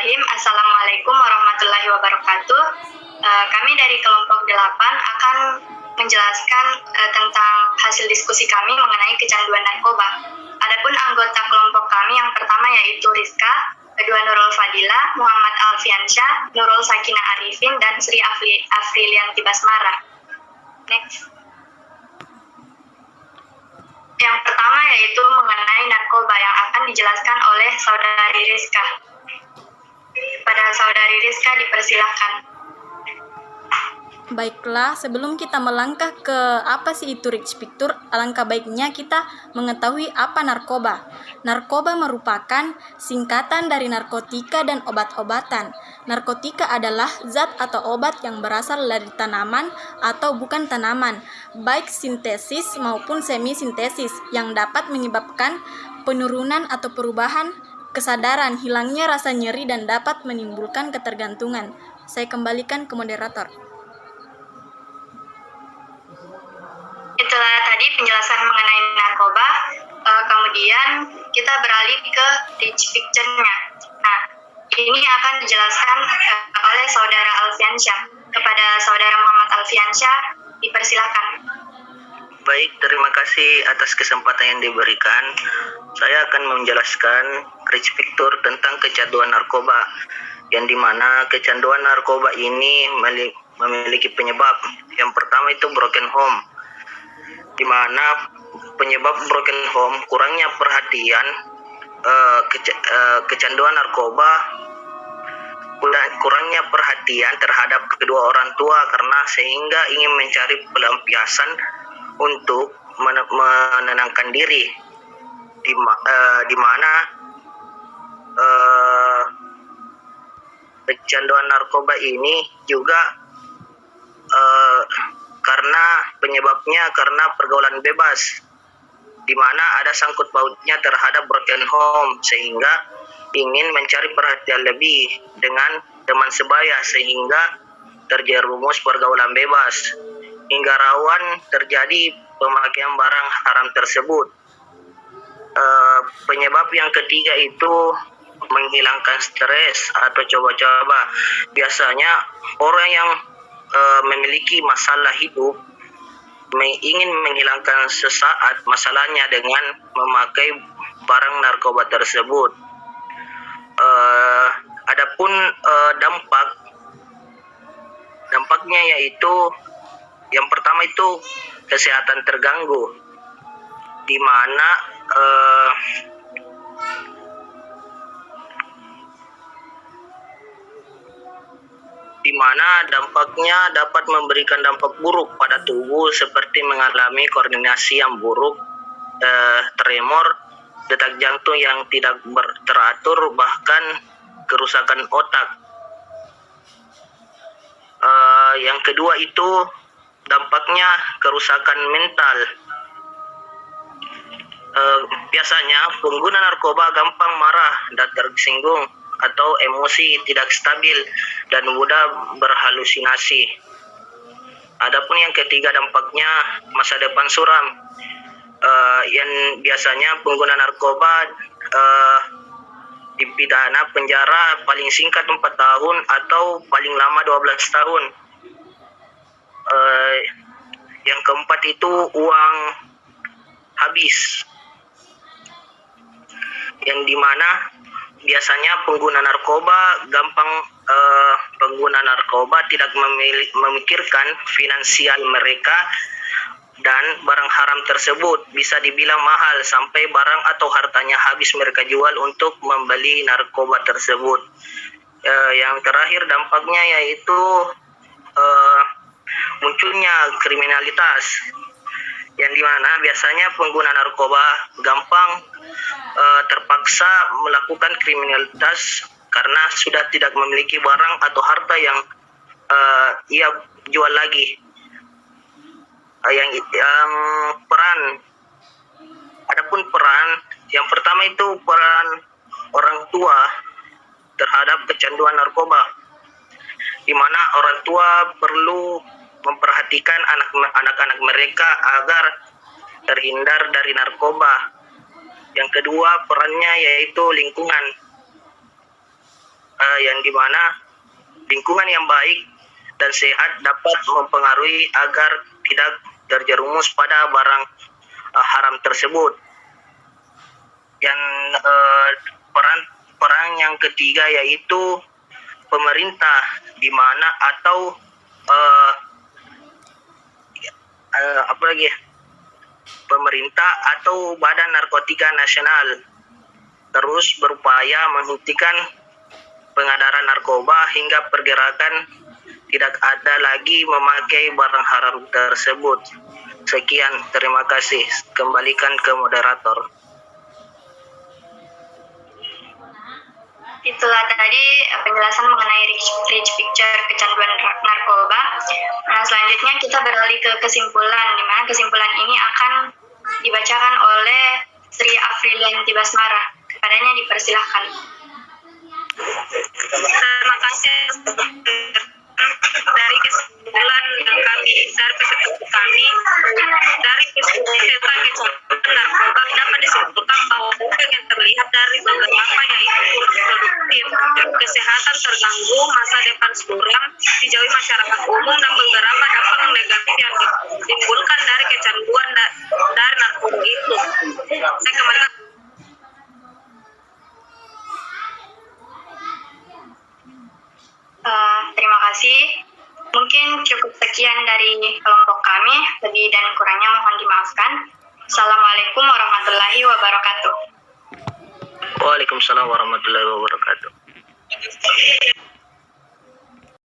Bismillahirrahmanirrahim. Assalamualaikum warahmatullahi wabarakatuh. Kami dari kelompok 8 akan menjelaskan tentang hasil diskusi kami mengenai kecanduan narkoba. Adapun anggota kelompok kami yang pertama yaitu Rizka, kedua Nurul Fadila, Muhammad Alfiansyah, Nurul Sakina Arifin, dan Sri Afrilianti Basmara. Next. Yang pertama yaitu mengenai narkoba yang akan dijelaskan oleh saudari Rizka. Pada saudari Rizka dipersilahkan. Baiklah, sebelum kita melangkah ke apa sih itu rich picture, alangkah baiknya kita mengetahui apa narkoba. Narkoba merupakan singkatan dari narkotika dan obat-obatan. Narkotika adalah zat atau obat yang berasal dari tanaman atau bukan tanaman, baik sintesis maupun semi-sintesis, yang dapat menyebabkan penurunan atau perubahan kesadaran, hilangnya rasa nyeri, dan dapat menimbulkan ketergantungan. Saya kembalikan ke moderator. Itulah tadi penjelasan mengenai narkoba. Kemudian kita beralih ke rich picture-nya. Nah, ini akan dijelaskan oleh saudara Alfiansyah. Kepada saudara Muhammad Alfiansyah, dipersilakan. Baik, terima kasih atas kesempatan yang diberikan. Saya akan menjelaskan rich picture tentang kecanduan narkoba, yang dimana kecanduan narkoba ini memiliki penyebab. Yang pertama itu broken home, di mana penyebab broken home kurangnya perhatian, kecanduan narkoba, kurangnya perhatian terhadap kedua orang tua karena sehingga ingin mencari pelampiasan untuk menenangkan diri, di mana kecanduan narkoba ini juga karena penyebabnya karena pergaulan bebas, di mana ada sangkut pautnya terhadap broken home sehingga ingin mencari perhatian lebih dengan teman sebaya sehingga terjerumus pergaulan bebas hingga rawan terjadi pemakaian barang haram tersebut. Penyebab yang ketiga itu menghilangkan stres atau coba-coba. Biasanya orang yang memiliki masalah hidup ingin menghilangkan sesaat masalahnya dengan memakai barang narkoba tersebut. Adapun dampaknya yaitu yang pertama itu kesehatan terganggu, di mana dampaknya dapat memberikan dampak buruk pada tubuh seperti mengalami koordinasi yang buruk, tremor, detak jantung yang tidak teratur, bahkan kerusakan otak. Yang kedua itu dampaknya kerusakan mental. Biasanya pengguna narkoba gampang marah dan tersinggung atau emosi tidak stabil dan mudah berhalusinasi. Adapun yang ketiga dampaknya masa depan suram, yang biasanya pengguna narkoba dipidana penjara paling singkat 4 tahun atau paling lama 12 tahun. Yang keempat itu uang habis, yang dimana biasanya pengguna narkoba tidak memikirkan finansial mereka, dan barang haram tersebut bisa dibilang mahal sampai barang atau hartanya habis mereka jual untuk membeli narkoba tersebut. Yang terakhir dampaknya yaitu munculnya kriminalitas, yang dimana biasanya pengguna narkoba gampang terpaksa melakukan kriminalitas karena sudah tidak memiliki barang atau harta yang ia jual lagi. Yang peran, adapun peran yang pertama itu peran orang tua terhadap kecanduan narkoba, di mana orang tua perlu memperhatikan anak-anak mereka agar terhindar dari narkoba. Yang kedua perannya yaitu lingkungan. yang dimana lingkungan yang baik dan sehat dapat mempengaruhi agar tidak terjerumus pada barang haram tersebut. Yang peran yang ketiga yaitu pemerintah, di mana atau pemerintah atau Badan Narkotika Nasional terus berupaya menghentikan pengedaran narkoba hingga pergerakan tidak ada lagi memakai barang haram tersebut. Sekian, terima kasih. Kembalikan ke moderator. Itulah tadi penjelasan mengenai rich picture kecanduan narkoba. Nah, selanjutnya kita beralih ke kesimpulan, di mana kesimpulan ini akan dibacakan oleh Sri Afrilianti Basmara. Kepadanya dipersilahkan. Terima kasih. Dari kesimpulan yang kami dari kesimpulan narkoba dapat disimpulkan bahwa efek yang terlihat dari beberapa yaitu kurang produktif, kesehatan terganggu, masa depan suram, dijauhi masyarakat umum, dan beberapa dampak negatif yang ditimbulkan dari kecanduan dari narkoba itu. Saya kembalikan. Terima kasih. Mungkin cukup sekian dari kelompok kami. Lebih dan kurangnya mohon dimaafkan. Assalamualaikum warahmatullahi wabarakatuh. Waalaikumsalam warahmatullahi wabarakatuh.